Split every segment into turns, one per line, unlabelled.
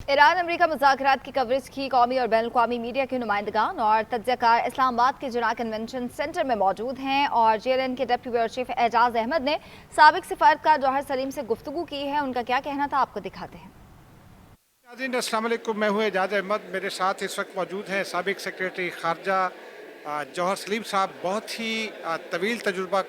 ایران امریکہ مذاکرات کی کوریج کی قومی اور بین الاقوامی میڈیا کے نمائندگان اور تجزیہ کار اسلام آباد کے جناح کنونشن سینٹر میں موجود ہیں، اور جے ایل این کے ڈپٹی بیورو چیف اعجاز احمد نے سابق سفارتکار جوہر سلیم سے گفتگو کی ہے۔ ان کا کیا کہنا تھا، آپ کو دکھاتے ہیں۔
ناظرین السلام علیکم، میں ہوں اعجاز احمد۔ میرے ساتھ اس وقت موجود ہیں سابق سیکریٹری خارجہ جوہر سلیم صاحب۔ بہت ہی طویل تجربہ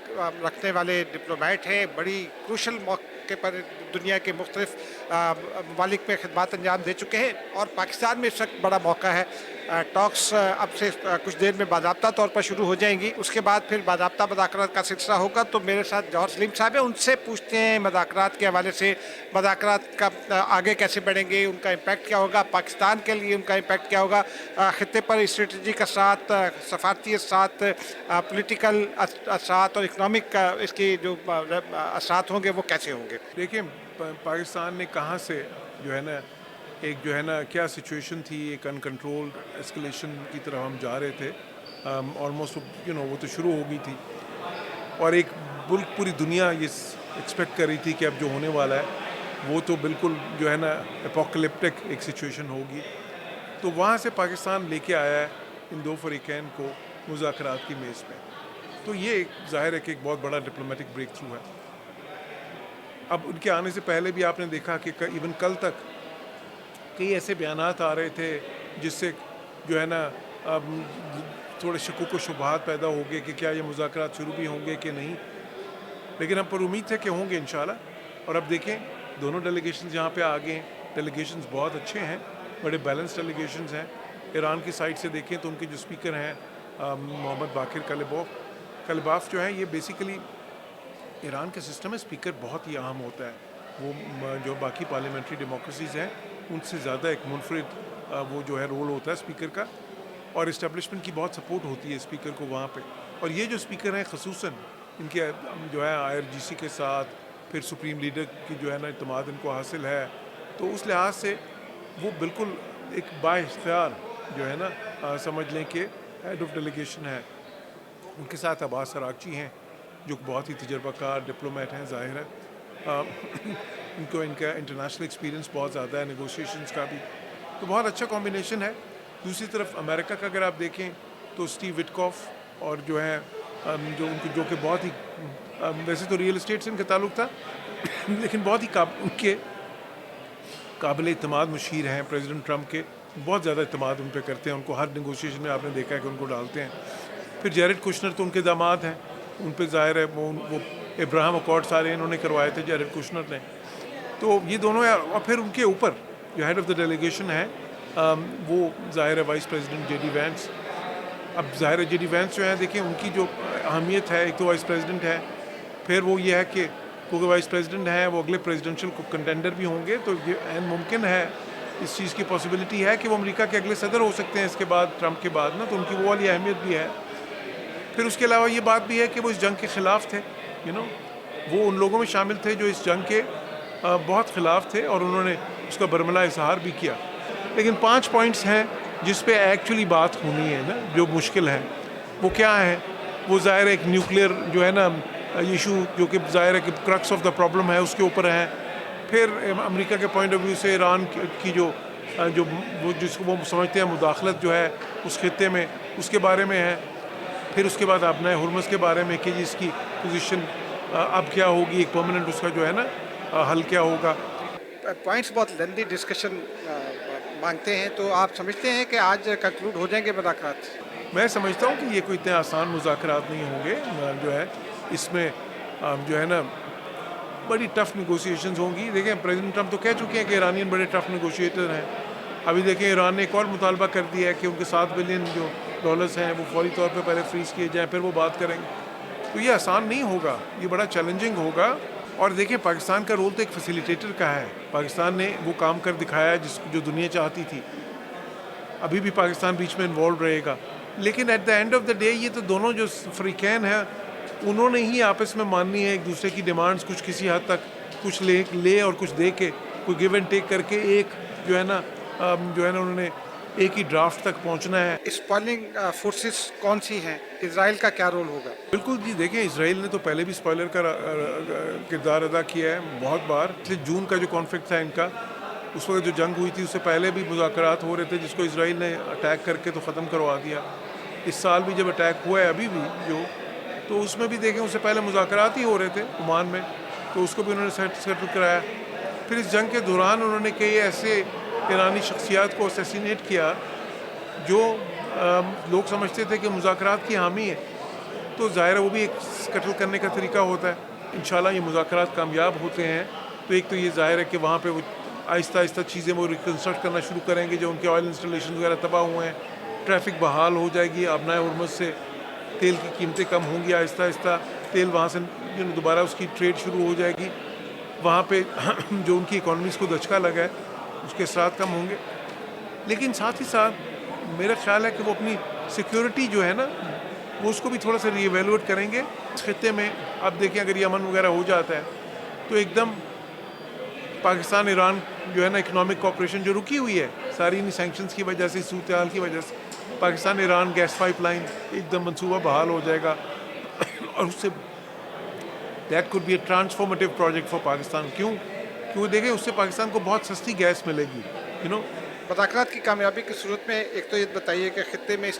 رکھنے والے ڈپلومیٹ ہیں، بڑی کروشل موقع پر دنیا کے مختلف ممالک میں خدمات انجام دے چکے ہیں، اور پاکستان میں اس وقت بڑا موقع ہے۔ ٹاکس اب سے کچھ دیر میں باضابطہ طور پر شروع ہو جائیں گی، اس کے بعد پھر باضابطہ مذاکرات کا سلسلہ ہوگا۔ تو میرے ساتھ جوہر سلیم صاحب ہیں، ان سے پوچھتے ہیں مذاکرات کے حوالے سے، مذاکرات کا آگے کیسے بڑھیں گے، ان کا امپیکٹ کیا ہوگا، پاکستان کے لیے ان کا امپیکٹ کیا ہوگا، خطے پر اسٹریٹجک اثرات، سفارتی اثرات، پولیٹیکل اثرات اور اکنامک اس کے جو اثرات ہوں گے وہ کیسے ہوں گے۔
دیکھیں پاکستان نے کہاں سے جو ہے نا کیا سچویشن تھی، ایک انکنٹرولڈ اسکلیشن کی طرف ہم جا رہے تھے، آلموسٹ وہ تو شروع ہو گئی تھی، اور ایک ملک پوری دنیا یہ ایکسپیکٹ کر رہی تھی کہ اب جو ہونے والا ہے وہ تو بالکل جو ہے نا اپوکلپٹک ایک سچویشن ہوگی۔ تو وہاں سے پاکستان لے کے آیا ہے ان دو فریقین کو مذاکرات کی میز پہ، تو یہ ظاہر ہے کہ ایک بہت بڑا ڈپلومیٹک بریک تھرو ہے۔ اب ان کے آنے سے پہلے بھی آپ نے دیکھا کہ ایون کل تک کئی ایسے بیانات آ رہے تھے جس سے جو ہے نا تھوڑے شکوک و شبہات پیدا ہو گئے کہ کیا یہ مذاکرات شروع بھی ہوں گے کہ نہیں، لیکن ہم پر امید ہے کہ ہوں گے انشاءاللہ۔ اور اب دیکھیں دونوں ڈیلیگیشنز یہاں پہ آگے ہیں، ڈیلیگیشنز بہت اچھے ہیں، بڑے بیلنس ڈیلیگیشنز ہیں۔ ایران کی سائڈ سے دیکھیں تو ان کے جو اسپیکر ہیں محمد باقر کلباف جو ہیں، یہ بیسیکلی ایران کے سسٹم میں اسپیکر بہت ہی اہم ہوتا ہے، وہ جو باقی پارلیمنٹری ڈیموکریسیز ہیں ان سے زیادہ ایک منفرد وہ جو ہے رول ہوتا ہے اسپیکر کا، اور اسٹیبلشمنٹ کی بہت سپورٹ ہوتی ہے اسپیکر کو وہاں پہ۔ اور یہ جو اسپیکر ہیں خصوصاً ان کے جو ہے آئی آر جی سی کے ساتھ پھر سپریم لیڈر کی جو ہے نا اعتماد ان کو حاصل ہے، تو اس لحاظ سے وہ بالکل ایک بااختیار جو ہے نا سمجھ لیں کہ ہیڈ آف ڈیلیگیشن ہے۔ ان کے ساتھ عباس اراغچی ہیں جو بہت ہی تجربہ کار ڈپلومیٹ ہیں، ظاہر ہے ان کا انٹرنیشنل ایکسپیرینس بہت زیادہ ہے، نیگوشیشنز کا بھی، تو بہت اچھا کمبینیشن ہے۔ دوسری طرف امریکہ کا اگر آپ دیکھیں تو اسٹیو وٹکوف اور جو ہے جو کہ بہت ہی ویسے تو ریئل اسٹیٹ سے ان کا تعلق تھا لیکن بہت ہی ان کے قابل اعتماد مشیر ہیں، پریزیڈنٹ ٹرمپ کے بہت زیادہ اعتماد ان پہ کرتے ہیں، ان کو ہر نیگوشیشن میں آپ نے دیکھا ہے کہ ان کو ڈالتے ہیں۔ پھر جیرڈ کوشنر تو ان کے داماد ہیں، ان پہ ظاہر ہے وہ ابراہم اکارڈ سارے انہوں نے کروائے تھے جیرڈ کوشنر نے، تو یہ دونوں ہیں۔ اور پھر ان کے اوپر جو ہیڈ آف دا ڈیلیگیشن ہے وہ ظاہر ہے vice president J D Vance. اب ظاہر ہے جے ڈی وینس جو ہیں دیکھیں ان کی جو اہمیت ہے، ایک تو وائس پریزیڈنٹ ہے، پھر وہ یہ ہے کہ کیونکہ وائس پریزیڈنٹ ہیں وہ اگلے پریزیڈنشل کنٹینڈر بھی ہوں گے، تو یہ عین ممکن ہے، اس چیز کی پاسبلٹی ہے کہ وہ امریکہ کے اگلے صدر ہو سکتے ہیں اس کے بعد، ٹرمپ کے بعد نا، تو ان کی وہ والی اہمیت بھی ہے۔ پھر اس کے علاوہ یہ بات بھی ہے کہ وہ اس جنگ کے خلاف تھے، وہ ان لوگوں میں شامل تھے جو اس جنگ کے بہت خلاف تھے، اور انہوں نے اس کا برملا اظہار بھی کیا۔ لیکن 5 پوائنٹس ہیں جس پہ ایکچولی بات ہونی ہے نا، جو مشکل ہے وہ کیا ہے، وہ ظاہر ہے ایک نیوکلیئر جو ہے نا ایشو، جو کہ ظاہر ہے کہ کرکس آف دا پرابلم ہے، اس کے اوپر ہے۔ پھر امریکہ کے پوائنٹ آف ویو سے ایران کی جو جس کو وہ سمجھتے ہیں مداخلت جو ہے اس خطے میں، اس کے بارے میں ہے۔ پھر اس کے بعد اپنا ہرمز کے بارے میں کہ جس کی پوزیشن اب کیا ہوگی، ایک پرماننٹ اس کا جو ہے نا حل کیا ہوگا۔
پوائنٹس بہت لیندی ڈسکشن مانگتے ہیں، تو آپ سمجھتے ہیں کہ آج کنکلوڈ ہو جائیں گے مذاکرات؟
میں سمجھتا ہوں کہ یہ کوئی اتنے آسان مذاکرات نہیں ہوں گے، جو ہے اس میں جو ہے نا بڑی ٹف نیگوسیشنز ہوں گی۔ دیکھیں پریزیڈنٹ ٹرمپ تو کہہ چکے ہیں کہ ایرانین بڑے ٹف نیگوشیٹر ہیں۔ ابھی دیکھیں ایران نے ایک اور مطالبہ کر دیا ہے کہ ان کے $7 بلین جو ڈالرز ہیں وہ فوری طور پہ پہلے فریز کیے جائیں، پھر وہ بات کریں گے۔ تو یہ آسان نہیں ہوگا، یہ بڑا چیلنجنگ ہوگا۔ اور دیکھیں پاکستان کا رول تو ایک فیسیلیٹیٹر کا ہے، پاکستان نے وہ کام کر دکھایا ہے جو دنیا چاہتی تھی، ابھی بھی پاکستان بیچ میں انوالو رہے گا۔ لیکن at the end of the day یہ تو دونوں جو فریقین ہیں انہوں نے ہی آپس میں ماننی ہے ایک دوسرے کی ڈیمانڈز، کچھ کسی حد تک کچھ لے اور کچھ دے کے، کوئی گیو اینڈ ٹیک کر کے ایک جو ہے نا انہوں نے ایک ہی ڈرافٹ تک پہنچنا ہے۔
اسپوائلنگ فورسز کون سی ہیں؟ اسرائیل کا کیا رول ہوگا؟
بالکل جی، دیکھیں اسرائیل نے تو پہلے بھی اسپوائلر کا کردار ادا کیا ہے بہت بار۔ پچھلے جون کا جو کانفلکٹ تھا ان کا، اس وقت جو جنگ ہوئی تھی اس سے پہلے بھی مذاکرات ہو رہے تھے جس کو اسرائیل نے اٹیک کر کے تو ختم کروا دیا. اس سال بھی جب اٹیک ہوا ہے ابھی بھی جو, تو اس میں بھی دیکھیں اس سے پہلے مذاکرات ہی ہو رہے تھے عمان میں, تو اس کو بھی انہوں نے سیٹل کرایا. پھر اس جنگ کے دوران انہوں نے کئی ایسے ایرانی شخصیات کو اسیسینیٹ کیا جو لوگ سمجھتے تھے کہ مذاکرات کی حامی ہے. تو ظاہر ہے وہ بھی ایک قتل کرنے کا طریقہ ہوتا ہے. انشاءاللہ یہ مذاکرات کامیاب ہوتے ہیں تو ایک تو یہ ظاہر ہے کہ وہاں پہ وہ آہستہ آہستہ چیزیں وہ ریکنسٹرکٹ کرنا شروع کریں گے جو ان کے آئل انسٹالیشن وغیرہ تباہ ہوئے ہیں. ٹریفک بحال ہو جائے گی آبنائے ہرمز سے, تیل کی قیمتیں کم ہوں گی آہستہ آہستہ, تیل وہاں سے دوبارہ اس کی ٹریڈ شروع ہو جائے گی. وہاں پہ جو ان کی اکانومیز کو دھچکا لگا ہے اس کے اثرات کم ہوں گے. لیکن ساتھ ہی ساتھ میرا خیال ہے کہ وہ اپنی سیکیورٹی جو ہے نا وہ اس کو بھی تھوڑا سا ری ایویلویٹ کریں گے اس خطے میں. اب دیکھیں اگر یہ امن وغیرہ ہو جاتا ہے تو ایک دم پاکستان ایران جو ہے نا اکنامک کوآپریشن جو رکی ہوئی ہے ساری انہیں سینکشنز کی وجہ سے, صورتحال کی وجہ سے, Pakistan Iran gas pipeline ایک دم منصوبہ بحال ہو جائے گا اور اس سے that could be a transformative project for Pakistan. کیوں دیکھیں اس سے پاکستان کو بہت سستی گیس ملے گی یو نو.
مذاکرات کی کامیابی کی صورت میں ایک تو یہ بتائیے کہ خطے میں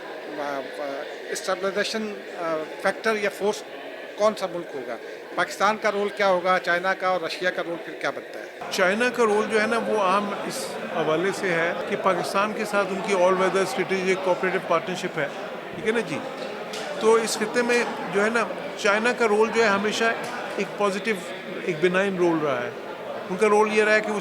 اسٹیبلائزیشن فیکٹر یا فورس کون سا ملک ہوگا, پاکستان کا رول کیا ہوگا, چائنا کا, اور رشیا کا رول پھر کیا بنتا ہے؟
چائنا کا رول جو ہے نا وہ عام اس حوالے سے ہے کہ پاکستان کے ساتھ ان کی آل ویدر اسٹریٹجک کوآپریٹو پارٹنرشپ ہے, ٹھیک ہے نا جی. تو اس خطے میں جو ہے نا چائنا کا رول جو ہے ہمیشہ ایک پازیٹیو ایک بینائن رول رہا ہے. ان کا رول یہ رہا ہے کہ وہ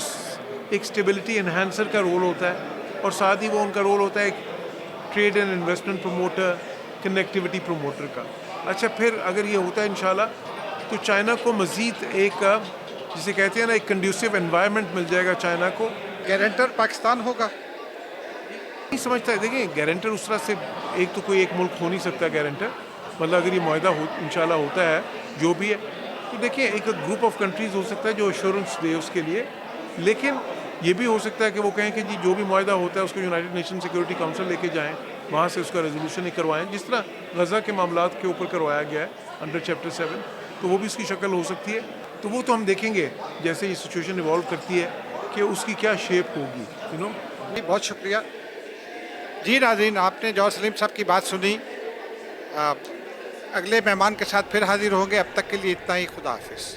ایک اسٹیبلٹی انہینسر کا رول ہوتا ہے, اور ساتھ ہی وہ ان کا رول ہوتا ہے ایک trade and investment promoter, connectivity promoter کا. اچھا پھر اگر یہ ہوتا ہے انشاءاللہ تو چائنا کو مزید ایک جسے کہتے ہیں نا ایک کنڈیوسیو انوائرمنٹ مل جائے گا چائنا کو.
گارنٹر پاکستان ہوگا؟
نہیں سمجھتا ہے, دیکھیں گارنٹر اس طرح سے ایک تو کوئی ایک ملک ہو نہیں سکتا گارنٹر, مطلب اگر یہ معاہدہ انشاءاللہ ہوتا ہے جو بھی ہے تو دیکھیں ایک گروپ آف کنٹریز ہو سکتا ہے جو ایشورنس دے اس کے لیے. لیکن یہ بھی ہو سکتا ہے کہ وہ کہیں کہ جی جو بھی معاہدہ ہوتا ہے اس کو یونائٹڈ نیشن سیکورٹی کونسل لے کے جائیں, وہاں سے اس کا ریزولوشن ہی کروائیں, جس طرح غزہ کے معاملات کے اوپر کروایا گیا ہے انڈر چیپٹر 7, تو وہ بھی اس کی شکل ہو سکتی ہے. تو وہ تو ہم دیکھیں گے جیسے یہ سچویشن ایوالو کرتی ہے کہ اس کی کیا شیپ ہوگی یو نو.
جی بہت شکریہ. جی ناظرین, آپ نے جوہر سلیم صاحب کی بات سنی. اگلے مہمان کے ساتھ پھر حاضر ہوں گے, اب تک کے لیے اتنا ہی. خدا حافظ.